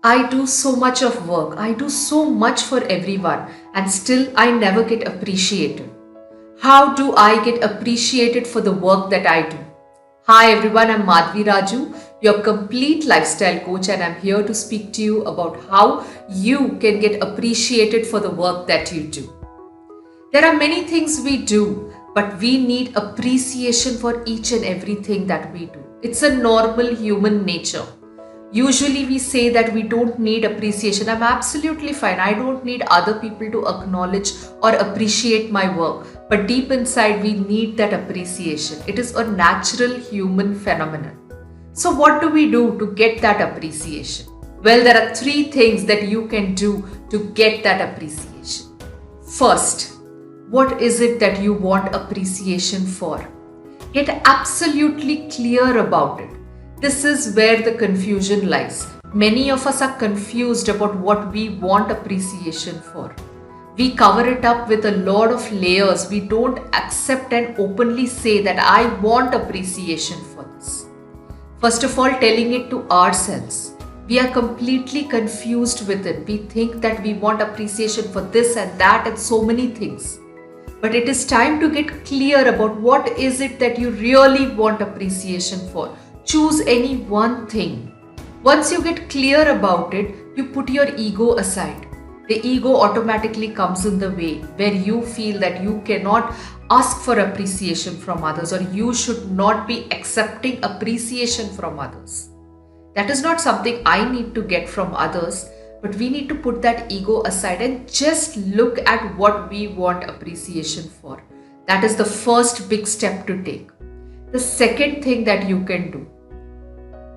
I do so much of work, I do so much for everyone, and still I never get appreciated. How do I get appreciated for the work that I do? Hi everyone, I'm Madhvi Raju, your complete lifestyle coach, and I'm here to speak to you about how you can get appreciated for the work that you do. There are many things we do, but we need appreciation for each and everything that we do. It's a normal human nature. Usually we say that we don't need appreciation. I'm absolutely fine. I don't need other people to acknowledge or appreciate my work. But deep inside, we need that appreciation. It is a natural human phenomenon. So what do we do to get that appreciation? Well, there are three things that you can do to get that appreciation. First, what is it that you want appreciation for? Get absolutely clear about it. This is where the confusion lies. Many of us are confused about what we want appreciation for. We cover it up with a lot of layers. We don't accept and openly say that I want appreciation for this. First of all, telling it to ourselves. We are completely confused with it. We think that we want appreciation for this and that and so many things. But it is time to get clear about what is it that you really want appreciation for. Choose any one thing. Once you get clear about it, you put your ego aside. The ego automatically comes in the way where you feel that you cannot ask for appreciation from others, or you should not be accepting appreciation from others. That is not something I need to get from others, but we need to put that ego aside and just look at what we want appreciation for. That is the first big step to take. The second thing that you can do,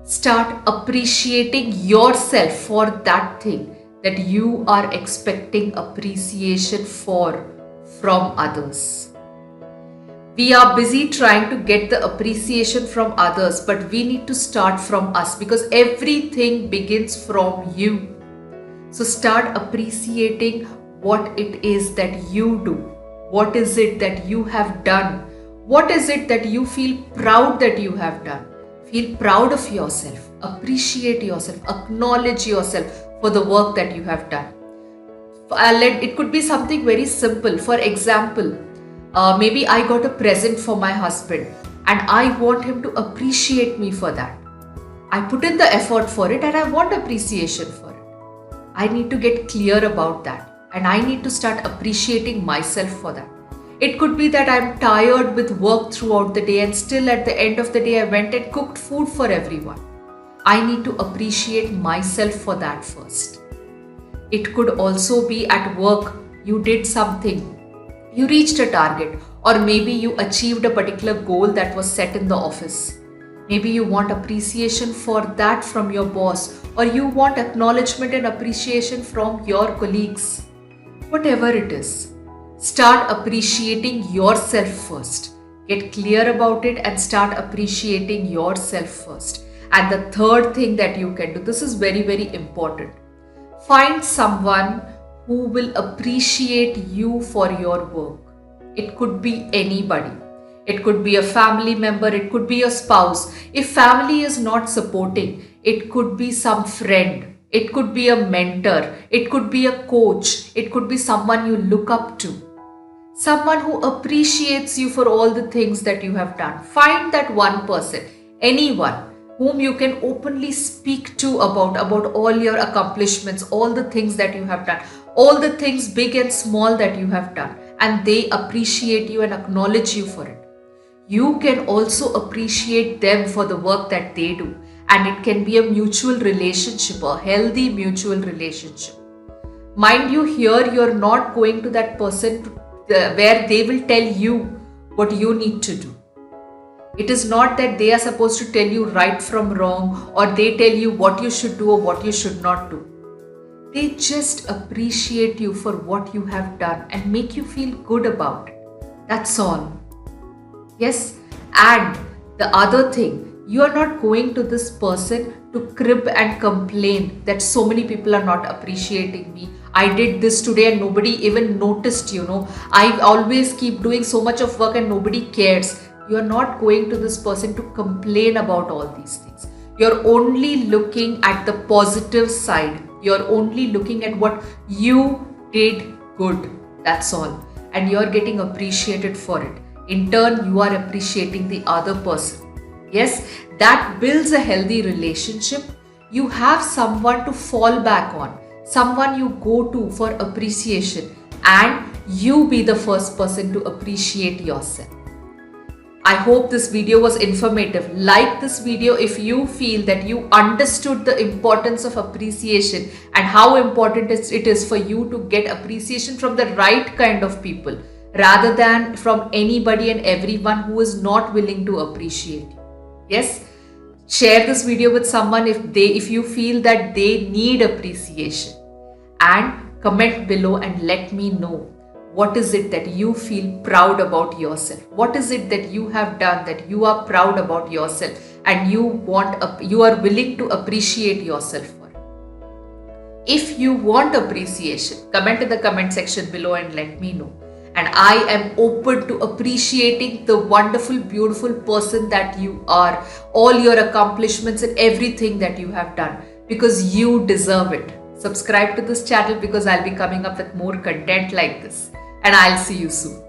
start appreciating yourself for that thing that you are expecting appreciation for from others. We are busy trying to get the appreciation from others, but we need to start from us because everything begins from you. So start appreciating what it is that you do. What is it that you have done? What is it that you feel proud that you have done? Feel proud of yourself, appreciate yourself, acknowledge yourself for the work that you have done. It could be something very simple. For example, maybe I got a present for my husband and I want him to appreciate me for that. I put in the effort for it and I want appreciation for it. I need to get clear about that and I need to start appreciating myself for that. It could be that I'm tired with work throughout the day and still at the end of the day I went and cooked food for everyone. I need to appreciate myself for that first. It could also be at work, you did something, you reached a target, or maybe you achieved a particular goal that was set in the office. Maybe you want appreciation for that from your boss, or you want acknowledgement and appreciation from your colleagues. Whatever it is, start appreciating yourself first. Get clear about it and start appreciating yourself first. And the third thing that you can do, this is very, very important. Find someone who will appreciate you for your work. It could be anybody. It could be a family member. It could be a spouse. If family is not supporting, it could be some friend. It could be a mentor. It could be a coach. It could be someone you look up to. Someone who appreciates you for all the things that you have done. Find that one person, anyone whom you can openly speak to about all your accomplishments, all the things that you have done, all the things big and small that you have done, and they appreciate you and acknowledge you for it. You can also appreciate them for the work that they do, and it can be a mutual relationship, a healthy mutual relationship. Mind you, here you're not going to that person where they will tell you what you need to do. It is not that they are supposed to tell you right from wrong, or they tell you what you should do or what you should not do. They just appreciate you for what you have done and make you feel good about it. That's all. Yes, and the other thing, you are not going to this person to crib and complain that so many people are not appreciating me. I did this today and nobody even noticed, I always keep doing so much of work and nobody cares. You are not going to this person to complain about all these things. You're only looking at the positive side. You're only looking at what you did good. That's all. And you're getting appreciated for it. In turn, you are appreciating the other person. Yes, that builds a healthy relationship. You have someone to fall back on, someone you go to for appreciation, and you be the first person to appreciate yourself. I hope this video was informative. Like this video if you feel that you understood the importance of appreciation and how important it is for you to get appreciation from the right kind of people rather than from anybody and everyone who is not willing to appreciate you. Yes, share this video with someone if you feel that they need appreciation, and comment below and let me know. What is it that you feel proud about yourself? What is it that you have done that you are proud about yourself and you are willing to appreciate yourself for? If you want appreciation, comment in the comment section below and let me know. And I am open to appreciating the wonderful, beautiful person that you are, all your accomplishments and everything that you have done, because you deserve it. Subscribe to this channel because I'll be coming up with more content like this. And I'll see you soon.